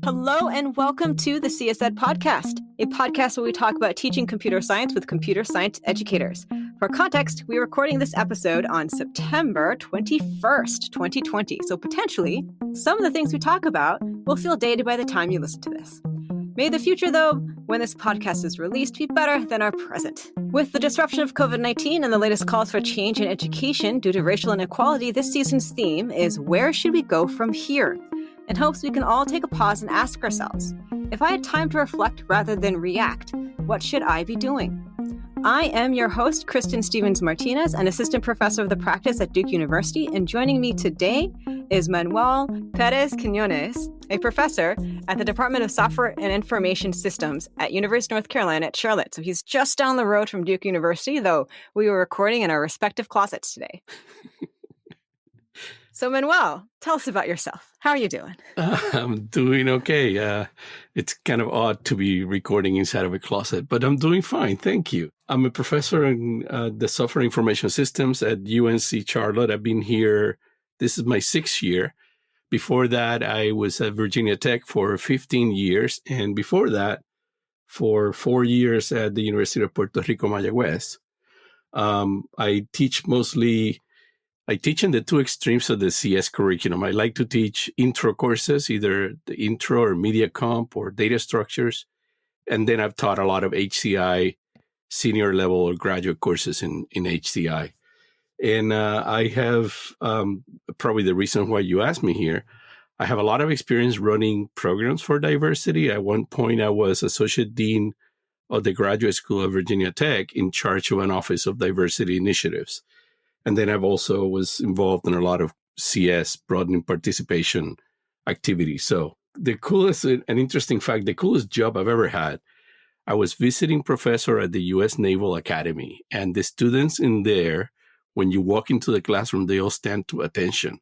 Hello and welcome to the CSED podcast, a podcast where we talk about teaching computer science with computer science educators. For context, we're recording this episode on September 21st, 2020. So potentially, some of the things we talk about will feel dated by the time you listen to this. May the future, though, when this podcast is released, be better than our present. With the disruption of COVID-19 and the latest calls for change in education due to racial inequality, this season's theme is where should we go from here? In hopes we can all take a pause and ask ourselves, if I had time to reflect rather than react, what should I be doing? I am your host, Kristen Stevens-Martinez, an assistant professor of the practice at Duke University, and joining me today is Manuel Pérez-Quiñones, a professor at the Department of Software and Information Systems at University of North Carolina at Charlotte. So he's just down the road from Duke University, though we were recording in our respective closets today. So Manuel, tell us about yourself. How are you doing? I'm doing okay. It's kind of odd to be recording inside of a closet, but I'm doing fine. Thank you. I'm a professor in the Software Information Systems at UNC Charlotte. I've been here. This is my 6th year. Before that, I was at Virginia Tech for 15 years. And before that, for 4 years at the University of Puerto Rico, Mayagüez. I teach in the two extremes of the CS curriculum. I like to teach intro courses, either the intro or media comp or data structures. And then I've taught a lot of HCI, senior level or graduate courses in HCI. And I have, probably the reason why you asked me here, I have a lot of experience running programs for diversity. At one point, I was Associate Dean of the Graduate School of Virginia Tech in charge of an Office of Diversity Initiatives. And then I've also was involved in a lot of CS, broadening participation activities. So the coolest and interesting fact, the coolest job I've ever had, I was visiting professor at the U.S. Naval Academy. And the students in there, when you walk into the classroom, they all stand to attention.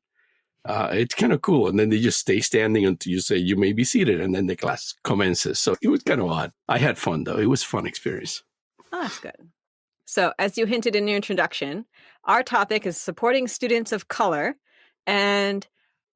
It's kind of cool. And then they just stay standing until you say, you may be seated. And then the class commences. So it was kind of odd. I had fun, though. It was a fun experience. Oh, that's good. So as you hinted in your introduction, our topic is supporting students of color. And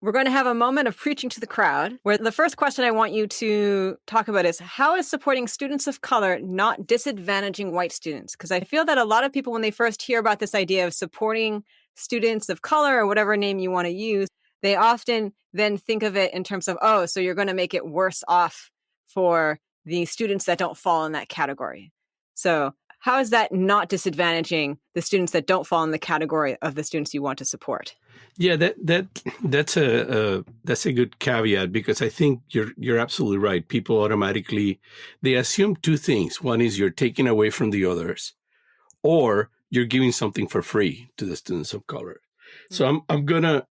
we're going to have a moment of preaching to the crowd, where the first question I want you to talk about is, how is supporting students of color not disadvantaging white students? Because I feel that a lot of people, when they first hear about this idea of supporting students of color or whatever name you want to use, they often then think of it in terms of, oh, so you're going to make it worse off for the students that don't fall in that category. So how is that not disadvantaging the students that don't fall in the category of the students you want to support? Yeah, that's a good caveat, because I think you're absolutely right. People automatically, they assume two things. One is you're taking away from the others, or you're giving something for free to the students of color. Mm-hmm. So I'm gonna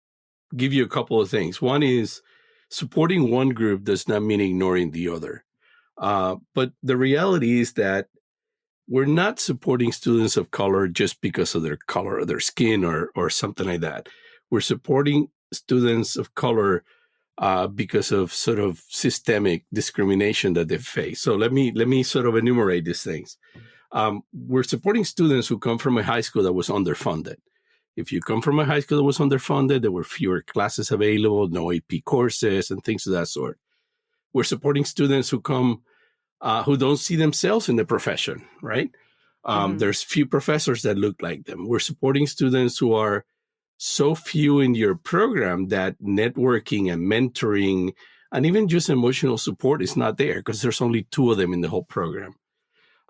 give you a couple of things. One is supporting one group does not mean ignoring the other. But the reality is that we're not supporting students of color just because of their color or their skin or something like that. We're supporting students of color because of sort of systemic discrimination that they face. So let me sort of enumerate these things. We're supporting students who come from a high school that was underfunded. If you come from a high school that was underfunded, there were fewer classes available, no AP courses, and things of that sort. We're supporting students who come who don't see themselves in the profession, right? There's few professors that look like them. We're supporting students who are so few in your program that networking and mentoring and even just emotional support is not there, because there's only 2 of them in the whole program.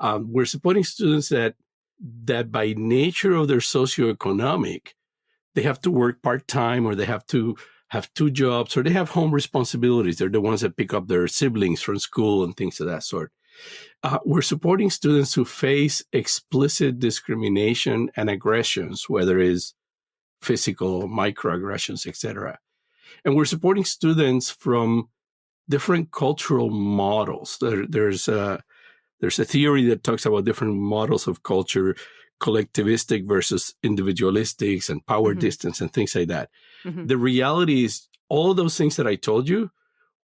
We're supporting students that by nature of their socioeconomic, they have to work part-time, or they have to have 2 jobs, or they have home responsibilities. They're the ones that pick up their siblings from school and things of that sort. We're supporting students who face explicit discrimination and aggressions, whether it's physical, microaggressions, etc. And we're supporting students from different cultural models. There's a theory that talks about different models of culture, collectivistic versus individualistic, and power distance and things like that. Mm-hmm. The reality is all of those things that I told you,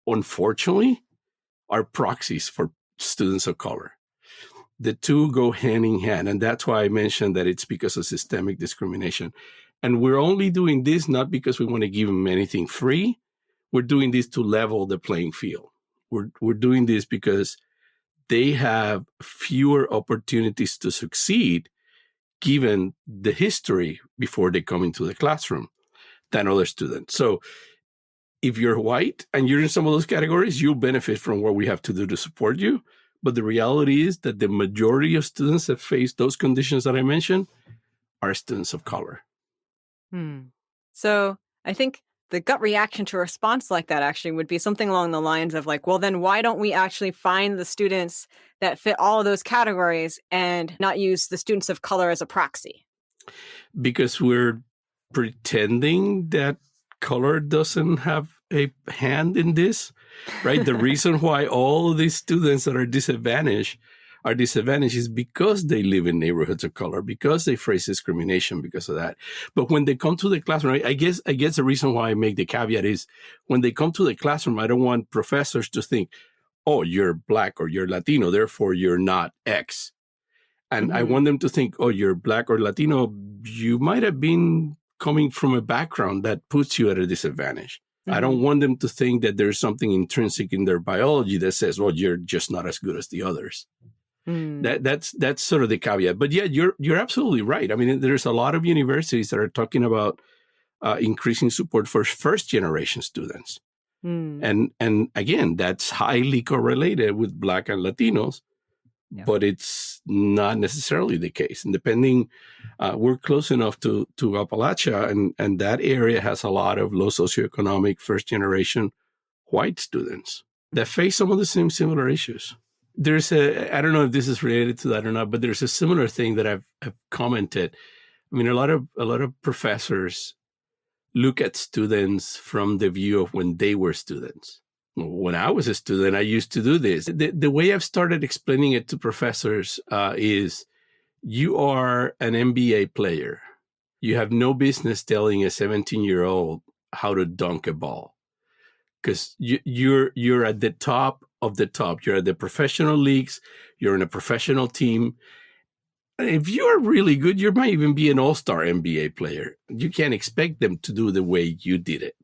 unfortunately, are proxies for students of color. The two go hand in hand. And that's why I mentioned that it's because of systemic discrimination. And we're only doing this not because we want to give them anything free. We're doing this to level the playing field. we're doing this because they have fewer opportunities to succeed given the history before they come into the classroom than other students. So if you're white and you're in some of those categories, you'll benefit from what we have to do to support you. But the reality is that the majority of students that face those conditions that I mentioned are students of color. So I think the gut reaction to a response like that actually would be something along the lines of like, well, then why don't we actually find the students that fit all of those categories and not use the students of color as a proxy? Because we're pretending that color doesn't have a hand in this, right? The reason why all of these students that are disadvantaged is because they live in neighborhoods of color, because they face discrimination because of that. But when they come to the classroom, I guess the reason why I make the caveat is when they come to the classroom, I don't want professors to think, oh, you're Black or you're Latino, therefore you're not X. And I want them to think, oh, you're Black or Latino, you might have been coming from a background that puts you at a disadvantage. I don't want them to think that there's something intrinsic in their biology that says, well, you're just not as good as the others. That's sort of the caveat. But yeah, you're absolutely right. I mean, there's a lot of universities that are talking about increasing support for first generation students. And again, that's highly correlated with Black and Latinos. Yeah. But it's not necessarily the case. And depending, we're close enough to Appalachia, and that area has a lot of low socioeconomic first-generation white students that face some of the same similar issues. There's I don't know if this is related to that or not, but there's a similar thing that I've commented. I mean, a lot of professors look at students from the view of when they were students. When I was a student, I used to do this. The way I've started explaining it to professors is you are an NBA player. You have no business telling a 17-year-old how to dunk a ball because you're at the top of the top. You're at the professional leagues. You're in a professional team. If you are really good, you might even be an all-star NBA player. You can't expect them to do the way you did it.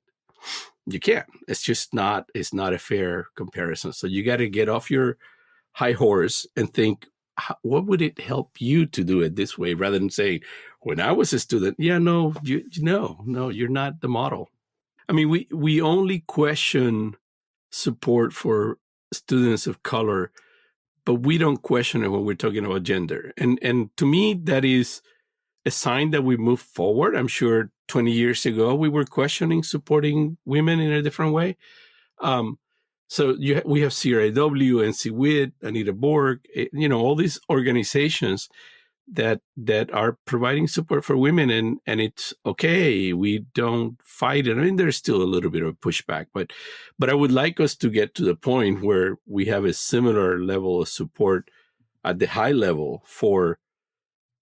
You can't. It's just not. It's not a fair comparison. So you got to get off your high horse and think, what would it help you to do it this way, rather than saying, when I was a student, yeah, no, you're not the model. I mean, we only question support for students of color, but we don't question it when we're talking about gender. And to me, that is a sign that we move forward. I'm sure 20 years ago, we were questioning supporting women in a different way. So we have CRAW, NCWIT, Anita Borg, all these organizations that are providing support for women, and it's okay. We don't fight it. I mean, there's still a little bit of pushback, but I would like us to get to the point where we have a similar level of support at the high level for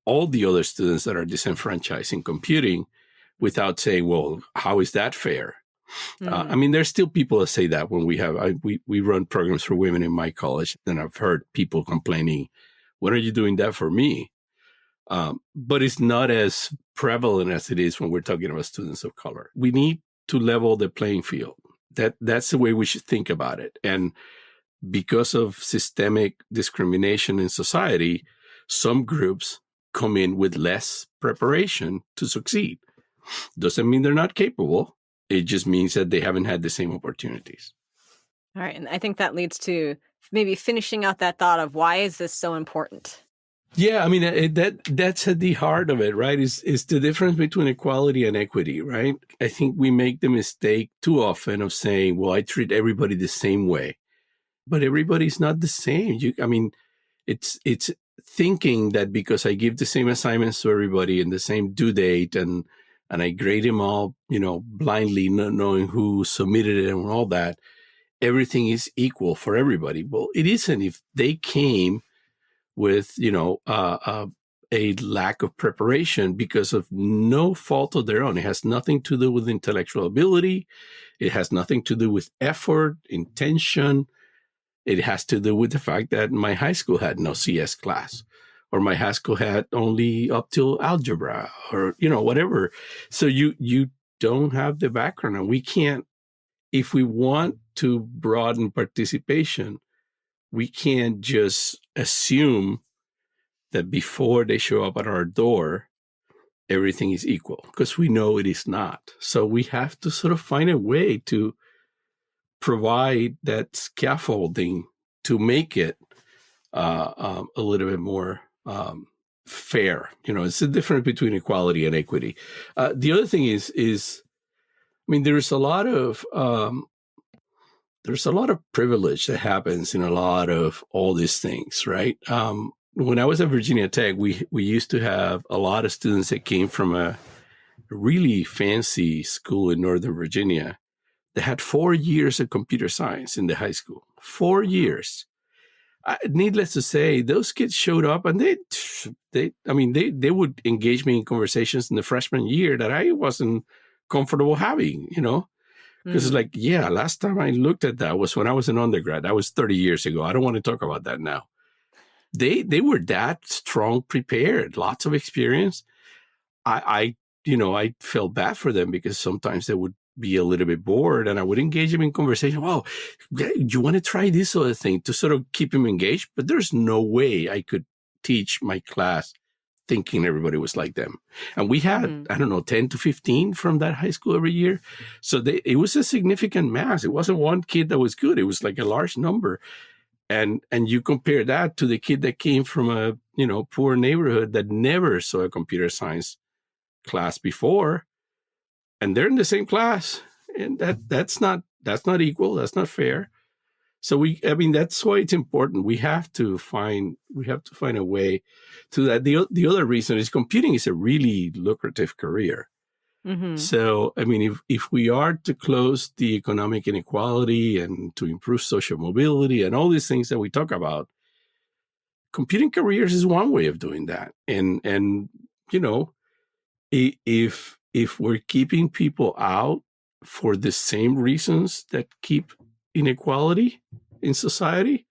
all the other students that are disenfranchised in computing, without saying, well, how is that fair? I mean, there's still people that say that when we run programs for women in my college, and I've heard people complaining, when are you doing that for me? But it's not as prevalent as it is when we're talking about students of color. We need to level the playing field. That's the way we should think about it. And because of systemic discrimination in society, some groups come in with less preparation to succeed. Doesn't mean they're not capable. It just means that they haven't had the same opportunities. All right. And I think that leads to maybe finishing out that thought of why is this so important? Yeah, I mean, that's at the heart of it, right? Is the difference between equality and equity, right? I think we make the mistake too often of saying, well, I treat everybody the same way. But everybody's not the same. It's thinking that because I give the same assignments to everybody and the same due date and I grade them all, blindly, not knowing who submitted it and all that, everything is equal for everybody. Well, it isn't. If they came with, a lack of preparation because of no fault of their own, it has nothing to do with intellectual ability. It has nothing to do with effort, intention. It has to do with the fact that my high school had no CS class, or my high school had only up till algebra, or, whatever. So you don't have the background, and we can't if we want to broaden participation, we can't just assume that before they show up at our door, everything is equal, because we know it is not. So we have to sort of find a way to provide that scaffolding to make it a little bit more fair. It's the difference between equality and equity. The other thing is, I mean, there's a lot of privilege that happens in a lot of all these things, right? When I was at Virginia Tech, we used to have a lot of students that came from a really fancy school in Northern Virginia that had 4 years of computer science in the high school. 4 years. Needless to say, those kids showed up and they would engage me in conversations in the freshman year that I wasn't comfortable having, because it's like, yeah, last time I looked at that was when I was an undergrad. That was 30 years ago. I don't want to talk about that now. They were that strong, prepared, lots of experience. I felt bad for them because sometimes they would be a little bit bored, and I would engage them in conversation. Well, you want to try this other thing to sort of keep them engaged? But there's no way I could teach my class thinking everybody was like them. And we had, I don't know, 10 to 15 from that high school every year. So it was a significant mass. It wasn't one kid that was good. It was like a large number. And you compare that to the kid that came from a, poor neighborhood that never saw a computer science class before, and they're in the same class, and that's not equal. That's not fair. So that's why it's important. We have to find a way to that. The other reason is computing is a really lucrative career. Mm-hmm. So, if we are to close the economic inequality and to improve social mobility and all these things that we talk about, computing careers is one way of doing that. And if we're keeping people out for the same reasons that keep inequality in society,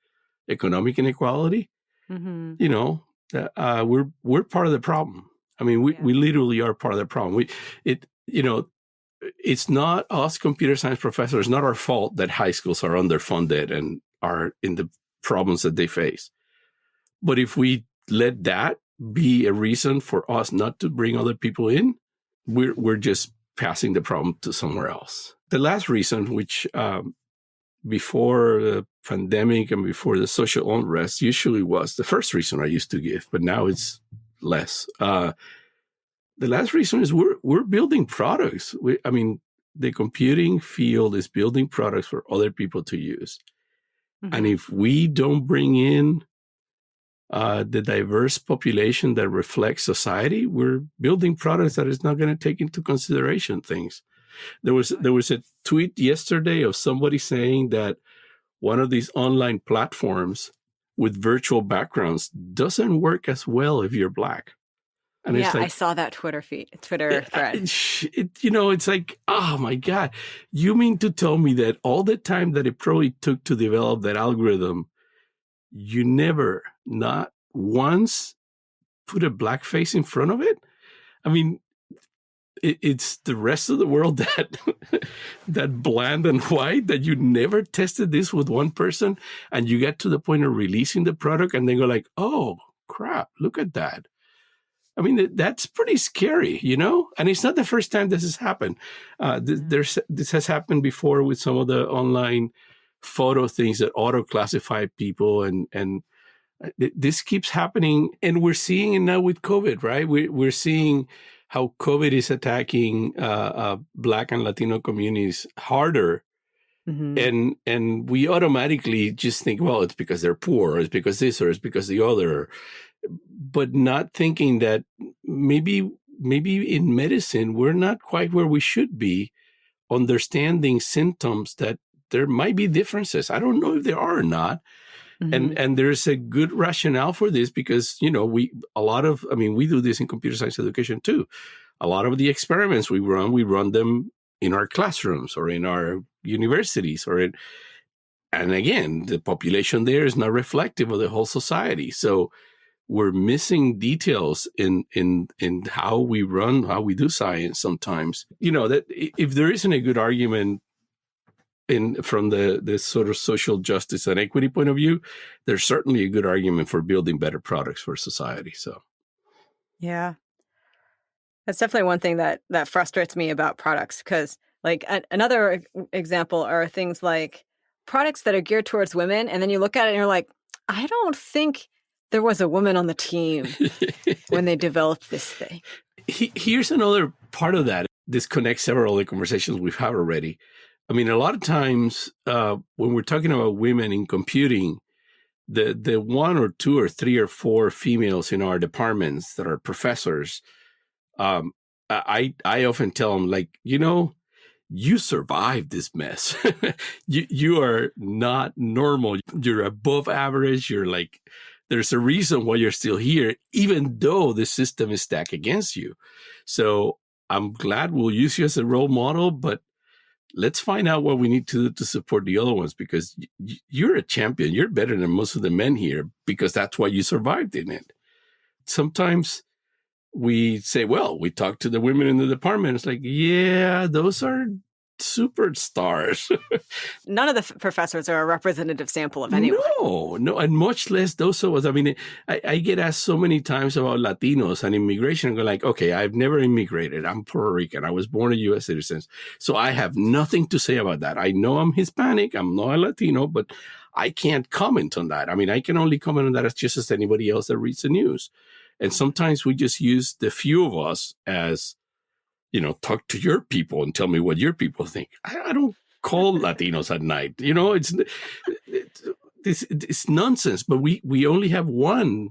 economic inequality, we're part of the problem. We literally are part of the problem. It's not us computer science professors, not our fault that high schools are underfunded and are in the problems that they face. But if we let that be a reason for us not to bring other people in, we're just passing the problem to somewhere else. The last reason, which before the pandemic and before the social unrest usually was the first reason I used to give, but now it's less. The last reason is we're building products. The computing field is building products for other people to use. Mm-hmm. And if we don't bring in the diverse population that reflects society, we're building products that is not going to take into consideration things. There was a tweet yesterday of somebody saying that one of these online platforms with virtual backgrounds doesn't work as well if you're Black. And yeah, I saw that Twitter thread. It's like, oh my God, you mean to tell me that all the time that it probably took to develop that algorithm, you never, not once, put a Black face in front of it? It's the rest of the world that bland and white, that you never tested this with one person, and you get to the point of releasing the product and they go like, oh crap, look at that. That's pretty scary, and it's not the first time this has happened. This has happened before with some of the online photo things that auto-classify people, and this keeps happening, and we're seeing it now with COVID, right? We're seeing how COVID is attacking Black and Latino communities harder. Mm-hmm. And we automatically just think, well, it's because they're poor, or it's because this, or it's because the other, but not thinking that maybe in medicine, we're not quite where we should be, understanding symptoms that there might be differences. I don't know if there are or not. Mm-hmm. And there's a good rationale for this because, we do this in computer science education too. A lot of the experiments we run them in our classrooms or in our universities and again, the population there is not reflective of the whole society. So we're missing details in how we do science sometimes. That if there isn't a good argument from the sort of social justice and equity point of view, there's certainly a good argument for building better products for society. So, yeah, that's definitely one thing that frustrates me about products, because like another example are things like products that are geared towards women, and then you look at it and you're like, I don't think there was a woman on the team when they developed this thing. Here's another part of that. This connects several of the conversations we've had already. I mean, a lot of times when we're talking about women in computing, the one or two or three or four females in our departments that are professors, I often tell them, like, you survived this mess. you are not normal. You're above average. You're like, there's a reason why you're still here, even though the system is stacked against you. So I'm glad we'll use you as a role model, but let's find out what we need to do to support the other ones, because you're a champion. You're better than most of the men here because that's why you survived in it. Sometimes we say, well, we talk to the women in the department. It's like, yeah, those are superstars. None of the professors are a representative sample of anyone. No, and much less those of us. I mean, I get asked so many times about Latinos and immigration. I go like, okay, I've never immigrated. I'm Puerto Rican. I was born a U.S. citizen. So I have nothing to say about that. I know I'm Hispanic. I'm not a Latino, but I can't comment on that. I mean, I can only comment on that as just as anybody else that reads the news. And sometimes we just use the few of us as, talk to your people and tell me what your people think. I don't call Latinos at night. It's nonsense. But we only have one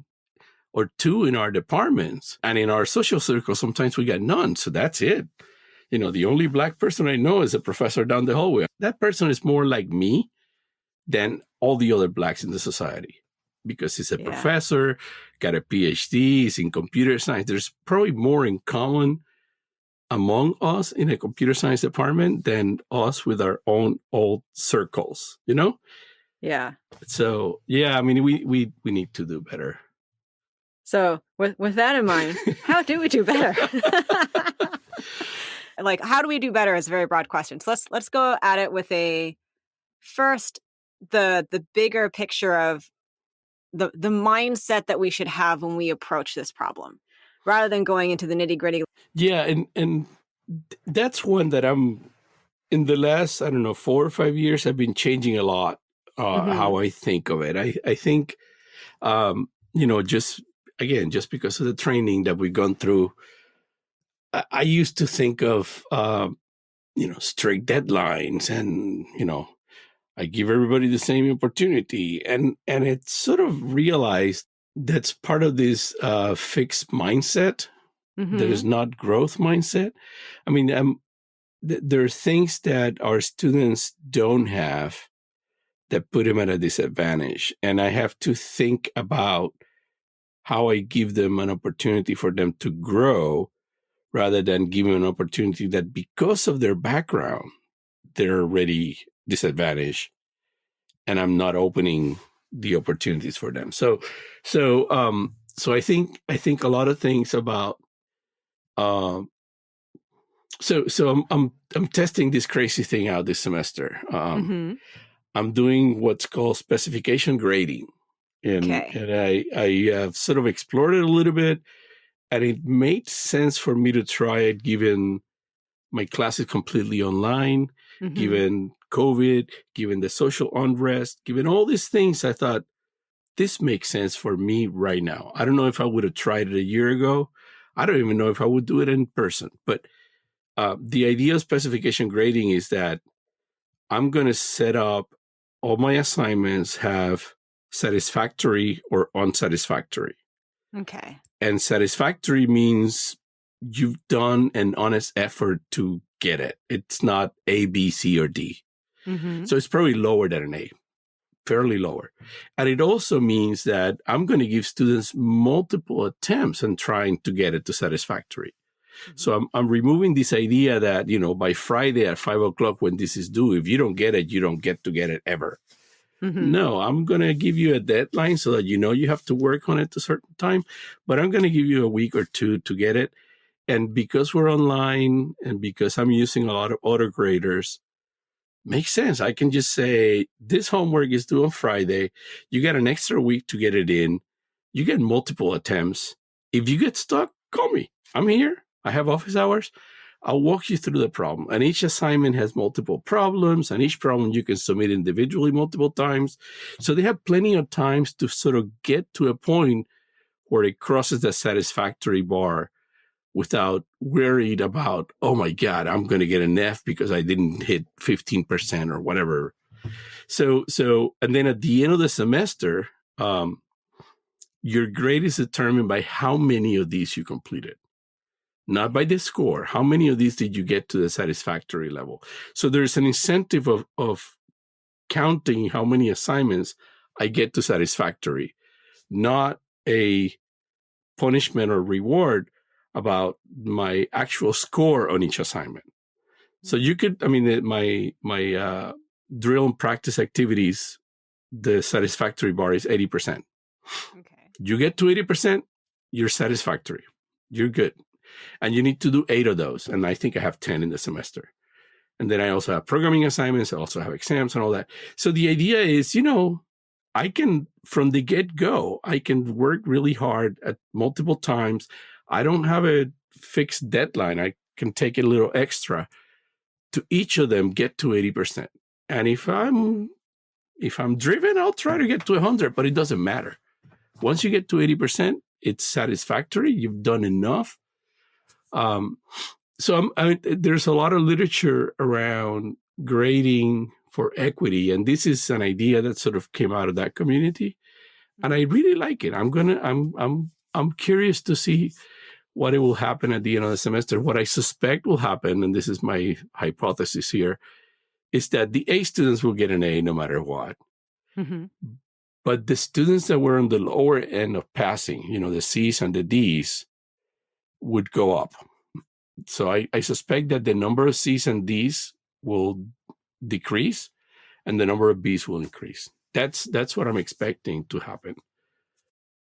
or two in our departments. And in our social circle, sometimes we got none. So that's it. The only Black person I know is a professor down the hallway. That person is more like me than all the other Blacks in the society, because he's a professor, got a PhD, he's in computer science. There's probably more in common among us in a computer science department than us with our own old circles, Yeah. So, I mean, we need to do better. So with that in mind, how do we do better? Like, how do we do better is a very broad question. So let's go at it with the bigger picture of the mindset that we should have when we approach this problem, rather than going into the nitty-gritty. Yeah, and that's one that I'm, in the last, 4 or 5 years, I've been changing a lot how I think of it. I think, just because of the training that we've gone through, I used to think of, strict deadlines and, I give everybody the same opportunity. And it sort of realized that's part of this fixed mindset. That is not growth mindset. I mean, there are things that our students don't have that put them at a disadvantage. And I have to think about how I give them an opportunity for them to grow, rather than giving an opportunity that, because of their background, they're already disadvantaged, and I'm not opening the opportunities for them. So I think a lot of things about. So I'm testing this crazy thing out this semester. I'm doing what's called specification grading, and I have sort of explored it a little bit, and it made sense for me to try it, given my class is completely online, given COVID, given the social unrest, given all these things. I thought, this makes sense for me right now. I don't know if I would have tried it a year ago. I don't even know if I would do it in person. But the idea of specification grading is that I'm going to set up all my assignments have satisfactory or unsatisfactory. Okay. And satisfactory means you've done an honest effort to get it. It's not A, B, C, or D. So it's probably lower than an A, fairly lower. And it also means that I'm going to give students multiple attempts and trying to get it to satisfactory. So I'm removing this idea that, by Friday at 5:00 when this is due, if you don't get it, you don't get to get it ever. No, I'm going to give you a deadline so that you have to work on it a certain time, but I'm going to give you a week or two to get it. And because we're online and because I'm using a lot of auto graders, makes sense. I can just say, this homework is due on Friday. You get an extra week to get it in. You get multiple attempts. If you get stuck, call me. I'm here. I have office hours. I'll walk you through the problem. And each assignment has multiple problems, and each problem you can submit individually multiple times. So they have plenty of times to sort of get to a point where it crosses the satisfactory bar without worried about, oh my God, I'm going to get an F because I didn't hit 15% or whatever. So, and then at the end of the semester, your grade is determined by how many of these you completed, not by the score. How many of these did you get to the satisfactory level? So there's an incentive of counting how many assignments I get to satisfactory, not a punishment or reward about my actual score on each assignment. So you could, my drill and practice activities, the satisfactory bar is 80%. Okay. You get to 80%, you're satisfactory. You're good. And you need to do 8 of those. And I think I have 10 in the semester. And then I also have programming assignments. I also have exams and all that. So the idea is, I can, from the get-go, I can work really hard at multiple times. I don't have a fixed deadline. I can take a little extra to each of them get to 80%. And if I'm driven, I'll try to get to 100, but it doesn't matter. Once you get to 80%, it's satisfactory. You've done enough. So there's a lot of literature around grading for equity, and this is an idea that sort of came out of that community, and I really like it. I'm curious to see what it will happen at the end of the semester. What I suspect will happen, and this is my hypothesis here, is that the A students will get an A no matter what. Mm-hmm. But the students that were on the lower end of passing, the C's and the D's, would go up. So I suspect that the number of C's and D's will decrease and the number of B's will increase. That's what I'm expecting to happen.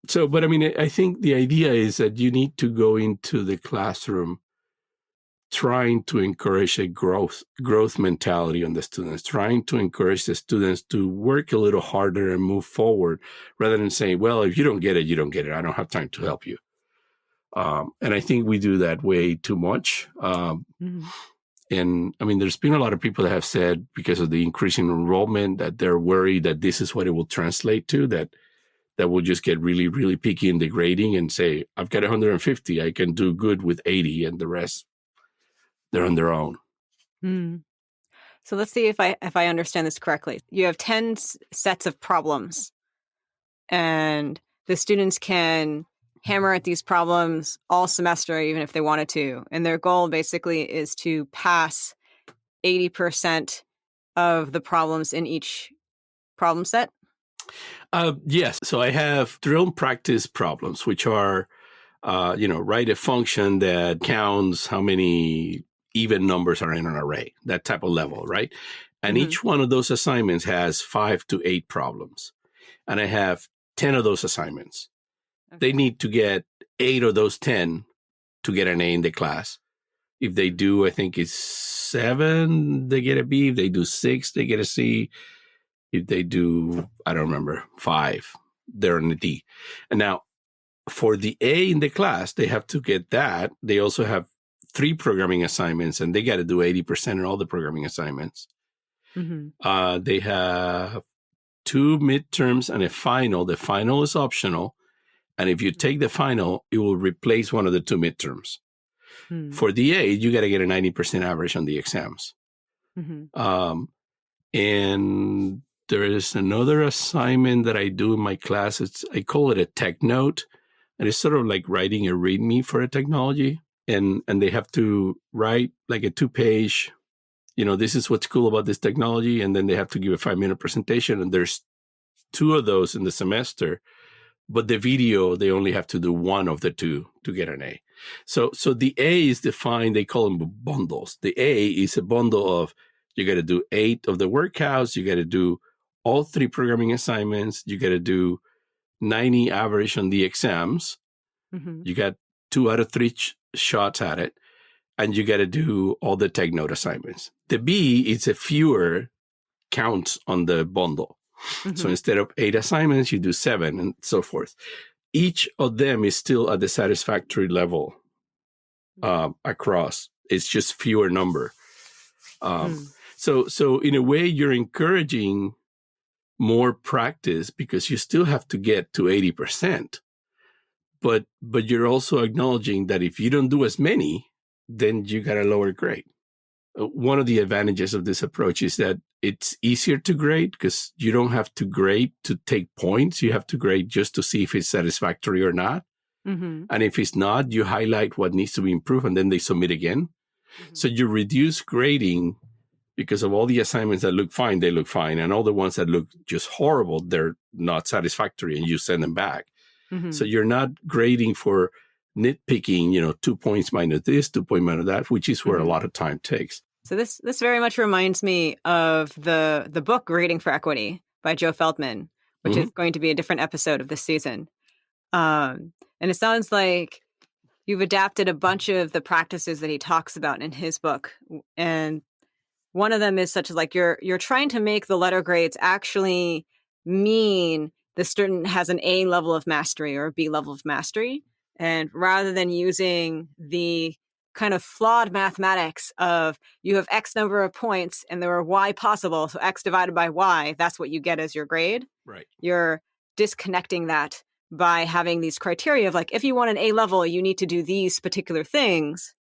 So, but I think the idea is that you need to go into the classroom trying to encourage a growth mentality on the students, trying to encourage the students to work a little harder and move forward rather than saying, well, if you don't get it, you don't get it. I don't have time to help you. And I think we do that way too much. Mm-hmm. And there's been a lot of people that have said, because of the increasing enrollment, that they're worried that this is what it will translate to, that will just get really, really picky in the grading and say, I've got 150, I can do good with 80, and the rest, they're on their own. Mm. So let's see if I understand this correctly. You have 10 sets of problems, and the students can hammer at these problems all semester, even if they wanted to. And their goal basically is to pass 80% of the problems in each problem set? Yes. So I have drill and practice problems, which are, write a function that counts how many even numbers are in an array, that type of level, right? And mm-hmm. each one of those assignments has 5 to 8 problems. And I have 10 of those assignments. Okay. They need to get 8 of those 10 to get an A in the class. If they do, I think it's 7, they get a B. If they do 6, they get a C. If they do, I don't remember, 5, they're in a D. And now, for the A in the class, they have to get that. They also have 3 programming assignments, and they got to do 80% in all the programming assignments. Mm-hmm. They have 2 midterms and a final. The final is optional. And if you take the final, it will replace one of the 2 midterms. Mm-hmm. For the A, you got to get a 90% average on the exams. Mm-hmm. And there is another assignment that I do in my class. I call it a tech note. And it's sort of like writing a README for a technology. And they have to write like a 2-page, this is what's cool about this technology. And then they have to give a 5-minute presentation. And there's 2 of those in the semester. But the video, they only have to do 1 of the 2 to get an A. So the A is defined, they call them bundles. The A is a bundle of, you got to do 8 of the workouts. You got to do all 3 programming assignments. You got to do 90 average on the exams. Mm-hmm. You got 2 out of 3 shots at it. And you got to do all the tech note assignments. The B is a fewer counts on the bundle. Mm-hmm. So instead of 8 assignments, you do 7 and so forth. Each of them is still at the satisfactory level across. It's just fewer number. So in a way, you're encouraging more practice because you still have to get to 80%. But you're also acknowledging that if you don't do as many, then you got a lower grade. One of the advantages of this approach is that it's easier to grade because you don't have to grade to take points. You have to grade just to see if it's satisfactory or not. Mm-hmm. And if it's not, you highlight what needs to be improved and then they submit again. Mm-hmm. So you reduce grading because of all the assignments that look fine, they look fine. And all the ones that look just horrible, they're not satisfactory and you send them back. Mm-hmm. So you're not grading for nitpicking, 2 points minus this, 2 points minus that, which is where a lot of time takes. So this very much reminds me of the book Grading for Equity by Joe Feldman, which is going to be a different episode of this season. And it sounds like you've adapted a bunch of the practices that he talks about in his book. And one of them is such as like you're trying to make the letter grades actually mean the student has an A level of mastery or a B level of mastery. And rather than using the kind of flawed mathematics of you have X number of points and there are Y possible, so X divided by Y, that's what you get as your grade. Right. You're disconnecting that by having these criteria of like, if you want an A level, you need to do these particular things.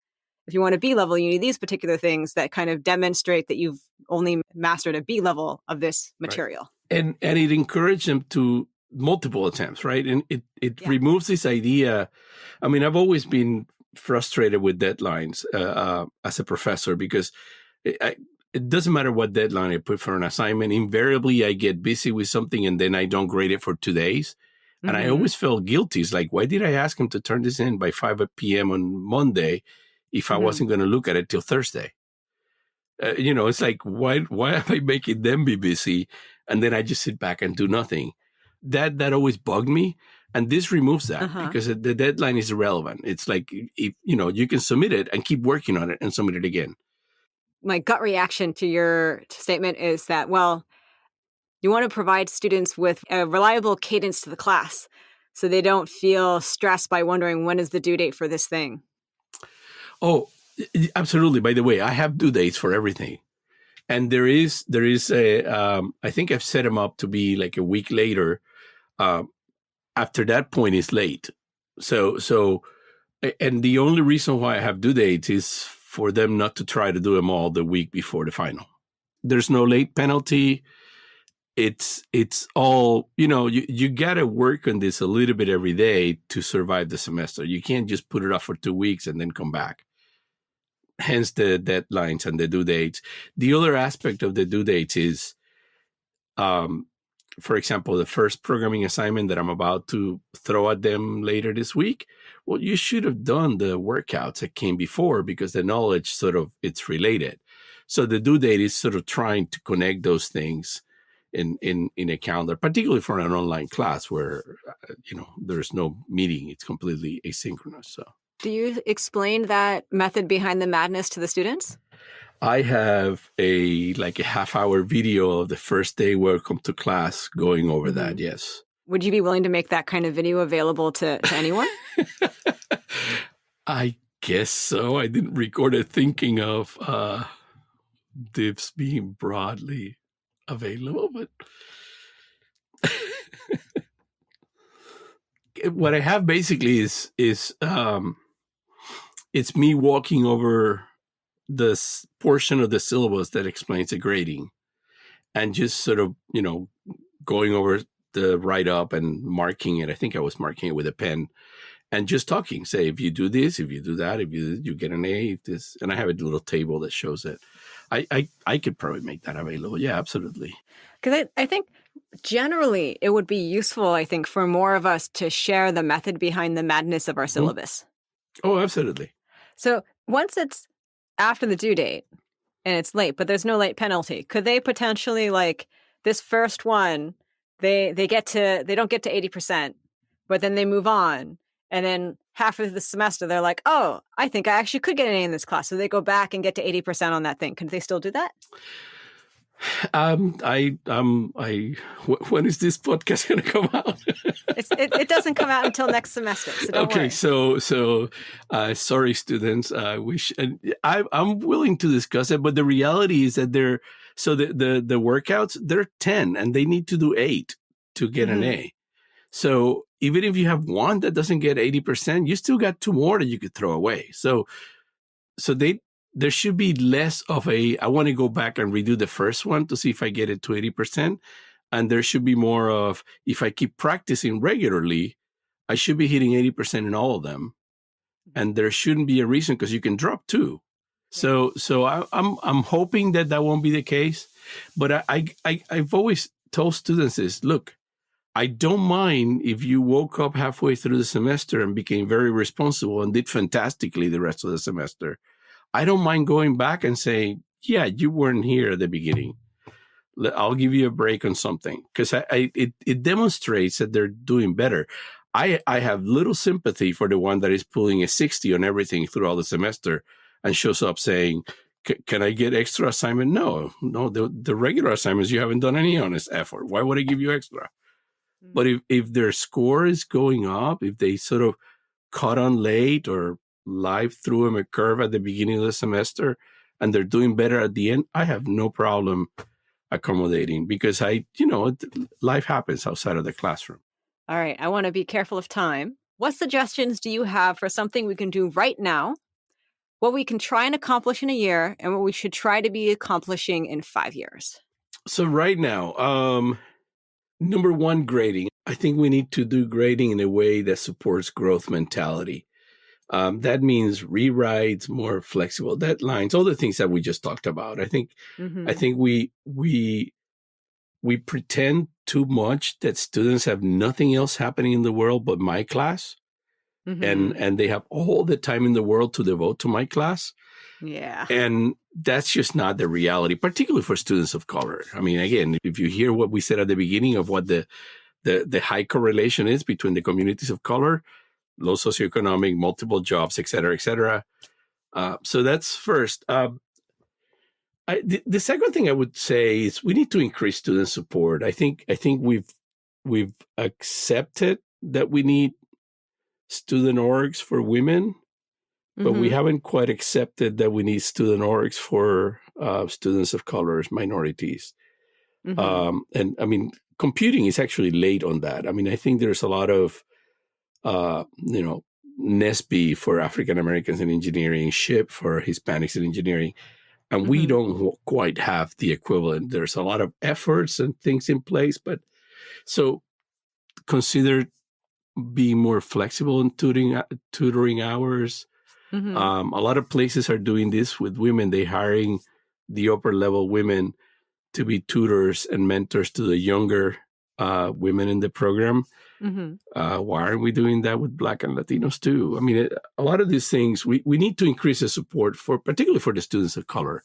If you want a B level, you need these particular things that kind of demonstrate that you've only mastered a B level of this material. Right. And it encouraged them to multiple attempts, right? And it removes this idea. I mean, I've always been frustrated with deadlines as a professor because it doesn't matter what deadline I put for an assignment. Invariably, I get busy with something and then I don't grade it for 2 days. And I always felt guilty. It's like, why did I ask him to turn this in by 5 p.m. on Monday if I wasn't going to look at it till Thursday? It's like, why am I making them be busy? And then I just sit back and do nothing. That always bugged me. And this removes that because the deadline is irrelevant. It's like, if you can submit it and keep working on it and submit it again. My gut reaction to your statement is that, well, you want to provide students with a reliable cadence to the class so they don't feel stressed by wondering when is the due date for this thing. Oh, absolutely. By the way, I have due dates for everything. And there is a, I think I've set them up to be like a week later. After that point is late. So, and the only reason why I have due dates is for them not to try to do them all the week before the final. There's no late penalty. It's all, you got to work on this a little bit every day to survive the semester. You can't just put it off for 2 weeks and then come back. Hence the deadlines and the due dates. The other aspect of the due dates is, for example, the first programming assignment that I'm about to throw at them later this week. Well, you should have done the workouts that came before because the knowledge it's related. So the due date is sort of trying to connect those things in a calendar, particularly for an online class where, there's no meeting. It's completely asynchronous. So. Do you explain that method behind the madness to the students? I have a half-hour video of the first day welcome to class going over that, yes. Would you be willing to make that kind of video available to anyone? I guess so. I didn't record it thinking of this being broadly available, but what I have basically is it's me walking over this portion of the syllabus that explains the grading and just sort of, going over the write-up and marking it. I think I was marking it with a pen and just talking. Say, if you do this, if you do that, if you get an A, this, and I have a little table that shows it. I could probably make that available. Yeah, absolutely. Because I think generally it would be useful, I think, for more of us to share the method behind the madness of our syllabus. Oh, absolutely. So once it's after the due date and it's late, but there's no late penalty, could they potentially, like this first one, they don't get to 80%, but then they move on. And then half of the semester, they're like, oh, I think I actually could get an A in this class. So they go back and get to 80% on that thing. Could they still do that? When is this podcast going to come out? It doesn't come out until next semester, so don't worry. Okay, sorry, students. I'm willing to discuss it, but the reality is that the workouts, they're 10 and they need to do 8 to get an A. So even if you have one that doesn't get 80%, you still got 2 more that you could throw away. So there should be less of I want to go back and redo the first one to see if I get it to 80%. And there should be more of, if I keep practicing regularly, I should be hitting 80% in all of them. And there shouldn't be a reason, because you can drop too. So I'm hoping that won't be the case. But I've always told students is, look, I don't mind if you woke up halfway through the semester and became very responsible and did fantastically the rest of the semester. I don't mind going back and saying, yeah, you weren't here at the beginning. I'll give you a break on something, because it demonstrates that they're doing better. I have little sympathy for the one that is pulling a 60 on everything throughout the semester and shows up saying, can I get extra assignment? No, the regular assignments, you haven't done any honest effort. Why would I give you extra? Mm-hmm. But if their score is going up, if they sort of caught on late or life threw them a curve at the beginning of the semester and they're doing better at the end, I have no problem accommodating, because life happens outside of the classroom. All right. I want to be careful of time. What suggestions do you have for something we can do right now, what we can try and accomplish in a year, and what we should try to be accomplishing in 5 years? So right now, number one, grading. I think we need to do grading in a way that supports growth mentality. That means rewrites, more flexible deadlines, all the things that we just talked about. I think we pretend too much that students have nothing else happening in the world but my class, and they have all the time in the world to devote to my class. Yeah. And that's just not the reality, particularly for students of color. I mean, again, if you hear what we said at the beginning of what the high correlation is between the communities of color, low socioeconomic, multiple jobs, et cetera, et cetera. So that's first. The second thing I would say is we need to increase student support. I think we've accepted that we need student orgs for women, but we haven't quite accepted that we need student orgs for students of color, minorities. And I mean, computing is actually late on that. I mean, I think there's a lot of NESB for African Americans in engineering, SHIP for Hispanics in engineering, and we don't quite have the equivalent. There's a lot of efforts and things in place, but so consider being more flexible in tutoring hours. A lot of places are doing this with women. They're hiring the upper level women to be tutors and mentors to the younger women in the program. Why aren't we doing that with Black and Latinos too? I mean, a lot of these things, we need to increase the support for, particularly for the students of color.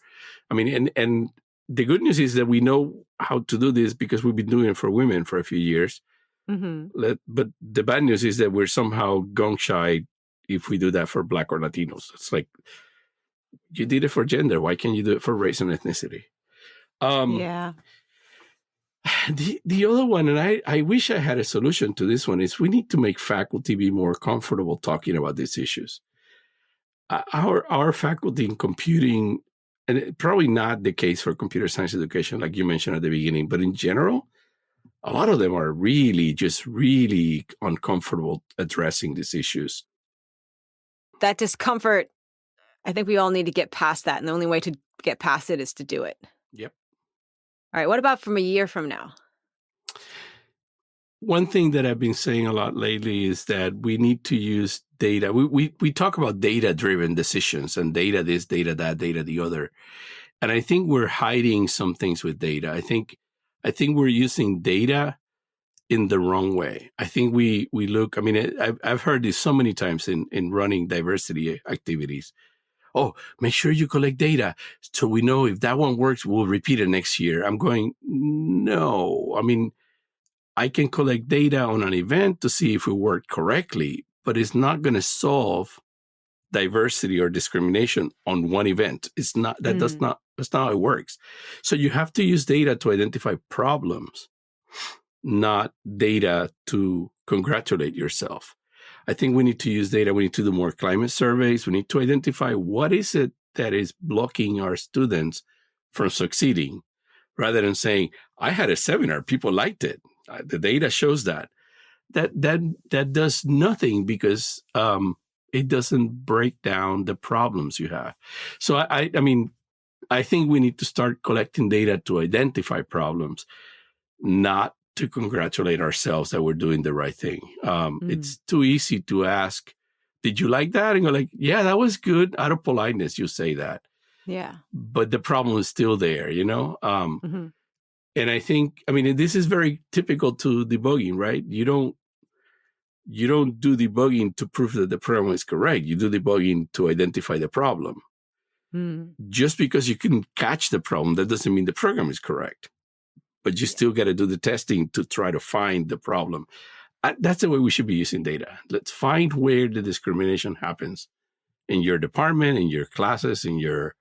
I mean, and the good news is that we know how to do this because we've been doing it for women for a few years. But the bad news is that we're somehow gun shy if we do that for Black or Latinos. It's like, you did it for gender. Why can't you do it for race and ethnicity? Yeah. The other one, and I wish I had a solution to this one, is we need to make faculty be more comfortable talking about these issues. Our faculty in computing, and probably not the case for computer science education, like you mentioned at the beginning, but in general, a lot of them are really uncomfortable addressing these issues. That discomfort, I think we all need to get past that. And the only way to get past it is to do it. Yep. All right. What about from a year from now? One thing that I've been saying a lot lately is that we need to use data. We talk about data-driven decisions and data this, data that, data the other. And I think we're hiding some things with data. I think we're using data in the wrong way. I think we look, I mean, I've heard this so many times in running diversity activities. Oh, make sure you collect data so we know if that one works, we'll repeat it next year. I'm going, no. I mean, I can collect data on an event to see if it worked correctly, but it's not going to solve diversity or discrimination on one event. It's not, that's not how it works. So you have to use data to identify problems, not data to congratulate yourself. I think we need to use data. We need to do more climate surveys. We need to identify what is it that is blocking our students from succeeding, rather than saying, I had a seminar, people liked it. The data shows that. That does nothing, because it doesn't break down the problems you have. So I mean, I think we need to start collecting data to identify problems, not to congratulate ourselves that we're doing the right thing. It's too easy to ask, did you like that? And go like, yeah, that was good. Out of politeness, you say that. Yeah. But the problem is still there, you know? And I think, I mean, this is very typical to debugging, right? You don't do debugging to prove that the program is correct. You do debugging to identify the problem. Just because you couldn't catch the problem, that doesn't mean the program is correct. But you still got to do the testing to try to find the problem. That's the way we should be using data. Let's find where the discrimination happens in your department, in your classes, in your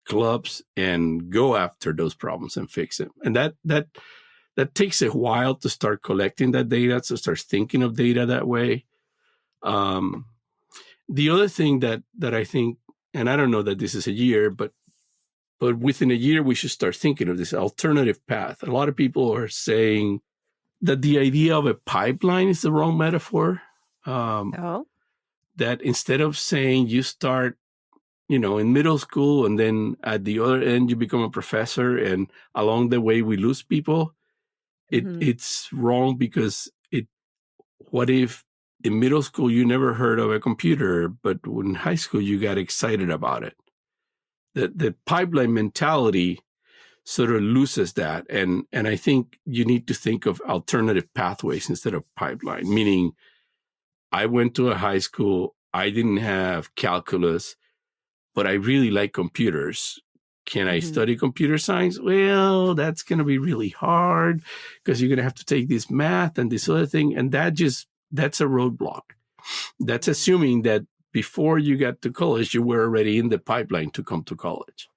clubs, and go after those problems and fix them. And that takes a while to start collecting that data, to start thinking of data that way. The other thing that I think, and I don't know that this is a year, but within a year, we should start thinking of this alternative path. A lot of people are saying that the idea of a pipeline is the wrong metaphor. That instead of saying you start, in middle school, and then at the other end, you become a professor, and along the way, we lose people. It's wrong, because what if in middle school, you never heard of a computer, but in high school, you got excited about it? The pipeline mentality sort of loses that. And I think you need to think of alternative pathways instead of pipeline, meaning I went to a high school, I didn't have calculus, but I really like computers. Can I study computer science? Well, that's going to be really hard, because you're going to have to take this math and this other thing. And that's a roadblock. That's assuming that before you got to college, you were already in the pipeline to come to college.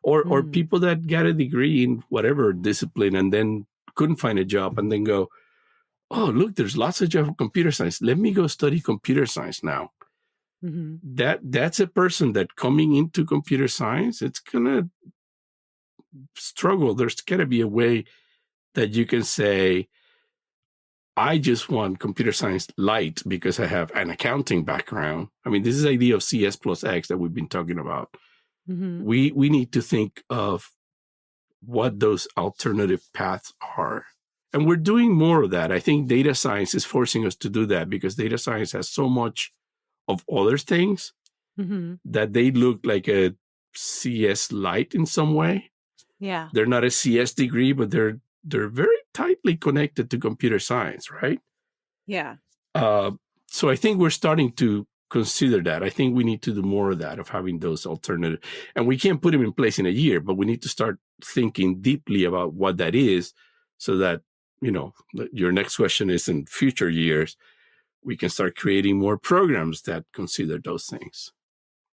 Or people that got a degree in whatever discipline and then couldn't find a job, and then go, oh, look, there's lots of jobs in computer science. Let me go study computer science now. That's a person that coming into computer science, it's going to struggle. There's got to be a way that you can say, I just want computer science light because I have an accounting background. I mean, this is the idea of CS plus X that we've been talking about. We need to think of what those alternative paths are. And we're doing more of that. I think data science is forcing us to do that, because data science has so much of other things that they look like a CS light in some way. Yeah. They're not a CS degree, but they're very tightly connected to computer science, right? Yeah. So I think we're starting to consider that. I think we need to do more of that, of having those alternative. And we can't put them in place in a year, but we need to start thinking deeply about what that is, so that, your next question is in future years, we can start creating more programs that consider those things.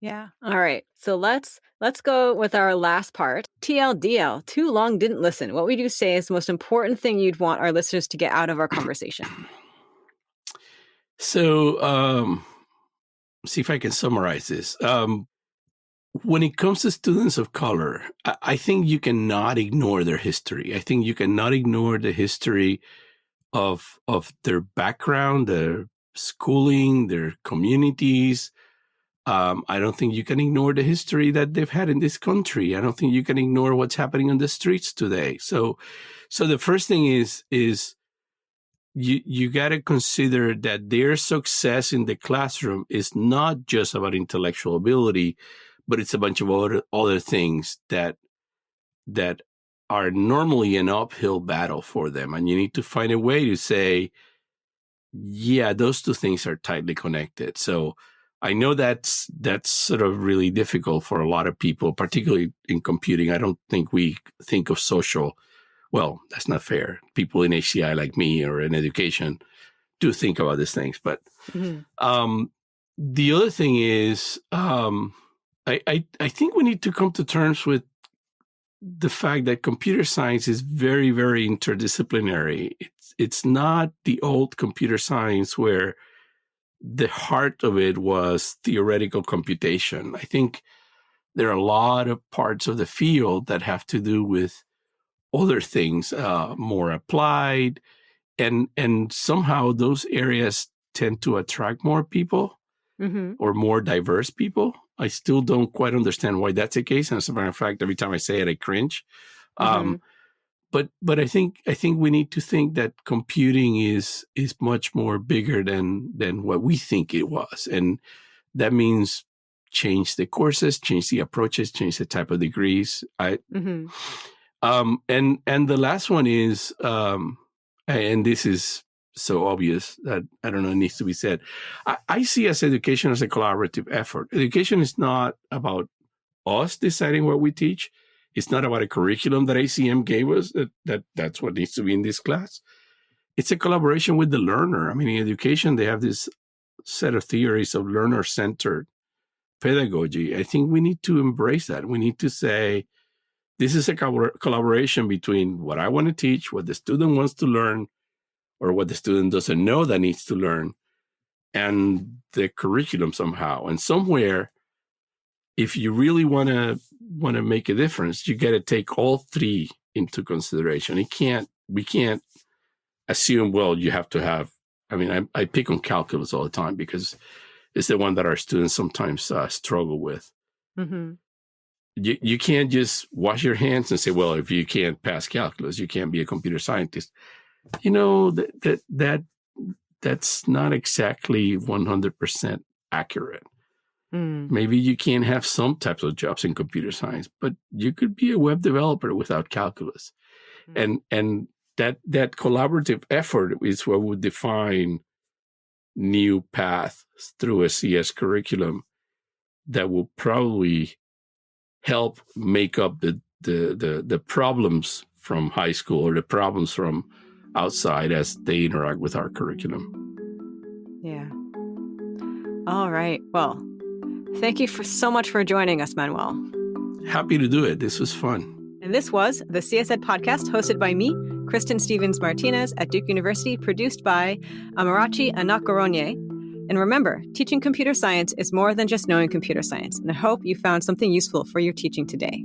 Yeah. All right. So let's go with our last part. TLDL, too long didn't listen. What would you say is the most important thing you'd want our listeners to get out of our conversation? So, see if I can summarize this. When it comes to students of color, I think you cannot ignore their history. I think you cannot ignore the history of their background, their schooling, their communities. I don't think you can ignore the history that they've had in this country. I don't think you can ignore what's happening on the streets today. So the first thing is you got to consider that their success in the classroom is not just about intellectual ability, but it's a bunch of other things that are normally an uphill battle for them. And you need to find a way to say, yeah, those two things are tightly connected. So I know that's sort of really difficult for a lot of people, particularly in computing. I don't think we think of social. Well, that's not fair. People in HCI like me or in education do think about these things. But The other thing is, I think we need to come to terms with the fact that computer science is very, very interdisciplinary. It's not the old computer science where the heart of it was theoretical computation. I think there are a lot of parts of the field that have to do with other things, more applied, and somehow those areas tend to attract more people or more diverse people. I still don't quite understand why that's the case. And as a matter of fact, every time I say it, I cringe. But I think we need to think that computing is much more bigger than what we think it was, and that means change the courses, change the approaches, change the type of degrees. And the last one is, and this is so obvious that I don't know, it needs to be said. I see education as a collaborative effort. Education is not about us deciding what we teach. It's not about a curriculum that ACM gave us, that's what needs to be in this class. It's a collaboration with the learner. I mean, in education, they have this set of theories of learner-centered pedagogy. I think we need to embrace that. We need to say, this is a collaboration between what I want to teach, what the student wants to learn, or what the student doesn't know that needs to learn, and the curriculum somehow. And somewhere, if you really want to make a difference, you got to take all three into consideration. We can't assume, well, you have to have, I mean, I pick on calculus all the time because it's the one that our students sometimes struggle with. You can't just wash your hands and say, well, if you can't pass calculus, you can't be a computer scientist. You know, that's not exactly 100% accurate. Maybe you can't have some types of jobs in computer science, but you could be a web developer without calculus. And that collaborative effort is what would define new paths through a CS curriculum that will probably help make up the problems from high school or the problems from outside as they interact with our curriculum. Yeah. All right. Well, thank you so much for joining us, Manuel. Happy to do it. This was fun. And this was the CSED podcast hosted by me, Kristen Stevens-Martinez at Duke University, produced by Amarachi Anakoronye. And remember, teaching computer science is more than just knowing computer science. And I hope you found something useful for your teaching today.